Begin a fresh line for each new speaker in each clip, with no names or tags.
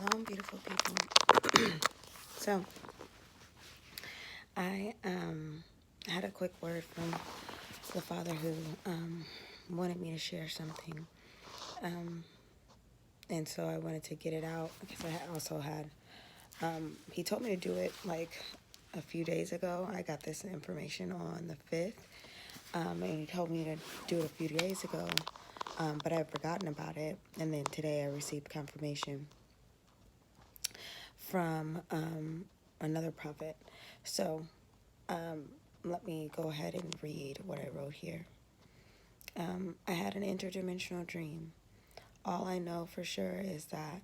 Shalom, beautiful people. So, I had a quick word from the Father who wanted me to share something. And so I wanted to get it out because I also had, he told me to do it like a few days ago. I got this information on the 5th. And he told me to do it a few days ago, but I had forgotten about it. And then today I received confirmation from another prophet. So let me go ahead and read what I wrote here. I had an interdimensional dream. All I know for sure is that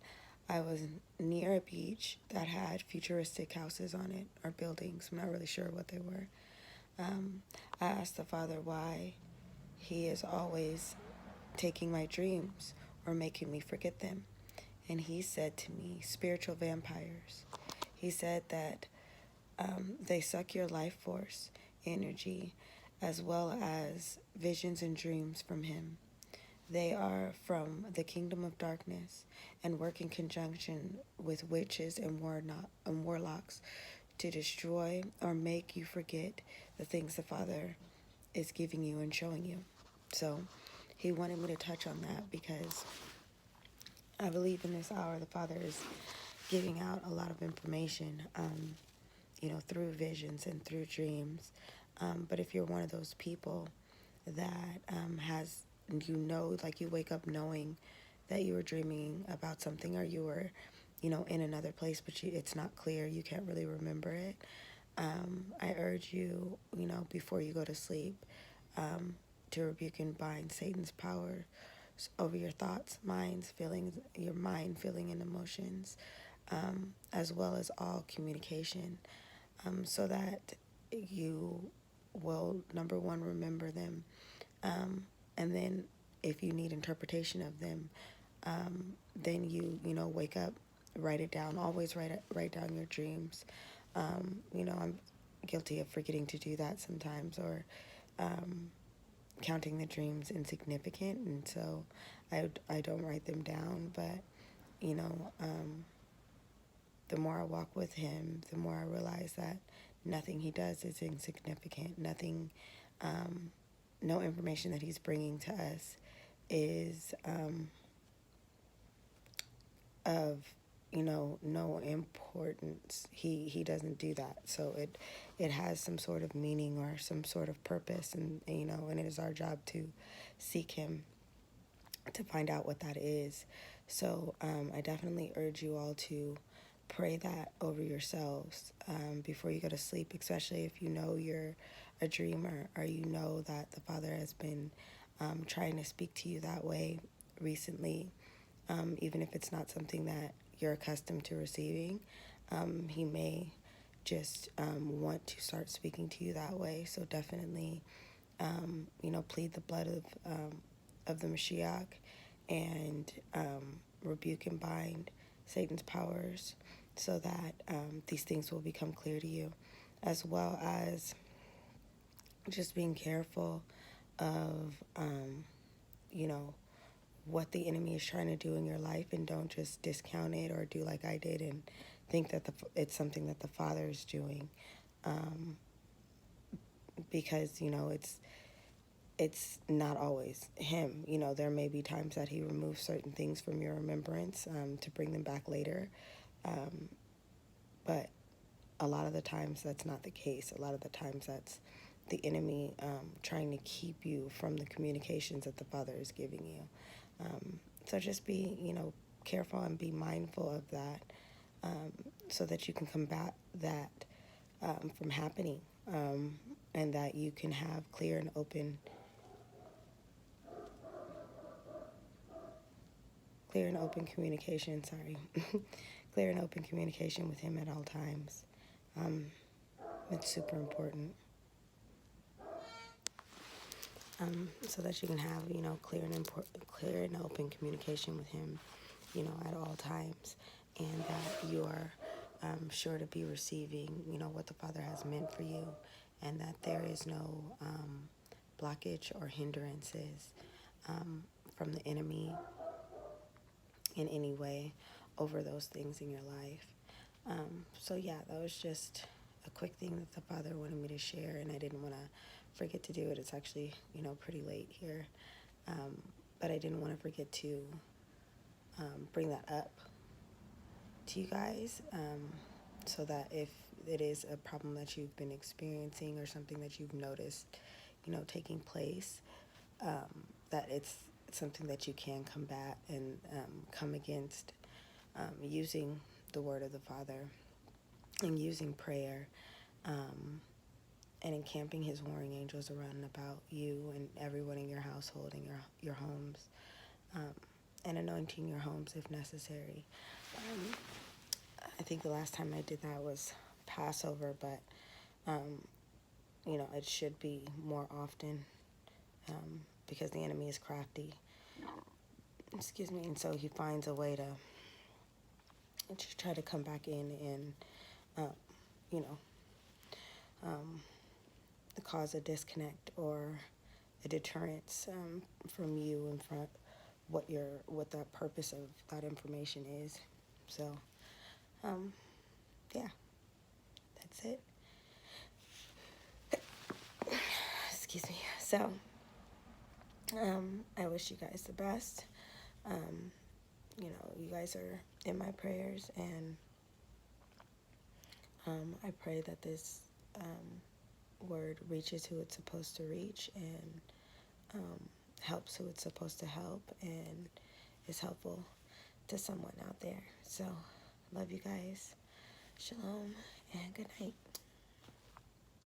I was near a beach that had futuristic houses on it, or buildings. I'm not really sure what they were. I asked the Father why he is always taking my dreams or making me forget them. And he said to me, spiritual vampires. He said that they suck your life force, energy, as well as visions and dreams from him. They are from the kingdom of darkness and work in conjunction with witches and warlocks to destroy or make you forget the things the Father is giving you and showing you. So he wanted me to touch on that because I believe in this hour the Father is giving out a lot of information, through visions and through dreams. But if you're one of those people that has, like you wake up knowing that you were dreaming about something, or you were, in another place, but it's not clear, you can't really remember it. I urge you, before you go to sleep, to rebuke and bind Satan's power over your thoughts, minds, feelings, your mind, feeling, and emotions, as well as all communication, so that you will, number one, remember them, and then if you need interpretation of them, then you wake up, write it down. Always write down your dreams. I'm guilty of forgetting to do that sometimes, or counting the dreams insignificant, and so I don't write them down. But the more I walk with him, the more I realize that nothing he does is insignificant. Nothing, no information that he's bringing to us is of no importance. He doesn't do that. So it has some sort of meaning or some sort of purpose, and and it is our job to seek him to find out what that is. So I definitely urge you all to pray that over yourselves before you go to sleep, especially if you know you're a dreamer, or you know that the Father has been trying to speak to you that way recently, even if it's not something that you're accustomed to receiving. He may just want to start speaking to you that way. So definitely, plead the blood of the Mashiach, and rebuke and bind Satan's powers, so that these things will become clear to you, as well as just being careful of, what the enemy is trying to do in your life, and don't just discount it or do like I did and think that it's something that the Father is doing, because it's not always him. There may be times that he removes certain things from your remembrance to bring them back later, but a lot of the times that's not the case. A lot of the times that's the enemy trying to keep you from the communications that the Father is giving you. So just be, careful and be mindful of that, so that you can combat that from happening, and that you can have clear and open communication, clear and open communication with him at all times. It's super important. So that you can have, clear and open communication with him, at all times, and that you are sure to be receiving, what the Father has meant for you, and that there is no blockage or hindrances from the enemy in any way, over those things in your life. So yeah, that was just a quick thing that the Father wanted me to share, and I didn't want to forget to do it. It's actually, pretty late here. But I didn't want to forget to bring that up to you guys, so that if it is a problem that you've been experiencing or something that you've noticed, taking place, that it's something that you can combat and come against, using the word of the Father and using prayer, and encamping his warring angels around and about you and everyone in your household and your homes, and anointing your homes if necessary. I think the last time I did that was Passover, but it should be more often, because the enemy is crafty. Excuse me, and so he finds a way to just try to come back in and, you know, cause a disconnect or a deterrence from you and from what the purpose of that information is. So, yeah, that's it. Excuse me. So, I wish you guys the best. You guys are in my prayers, and I pray that this word reaches who it's supposed to reach, and helps who it's supposed to help, and is helpful to someone out there. So, love you guys. Shalom and good night.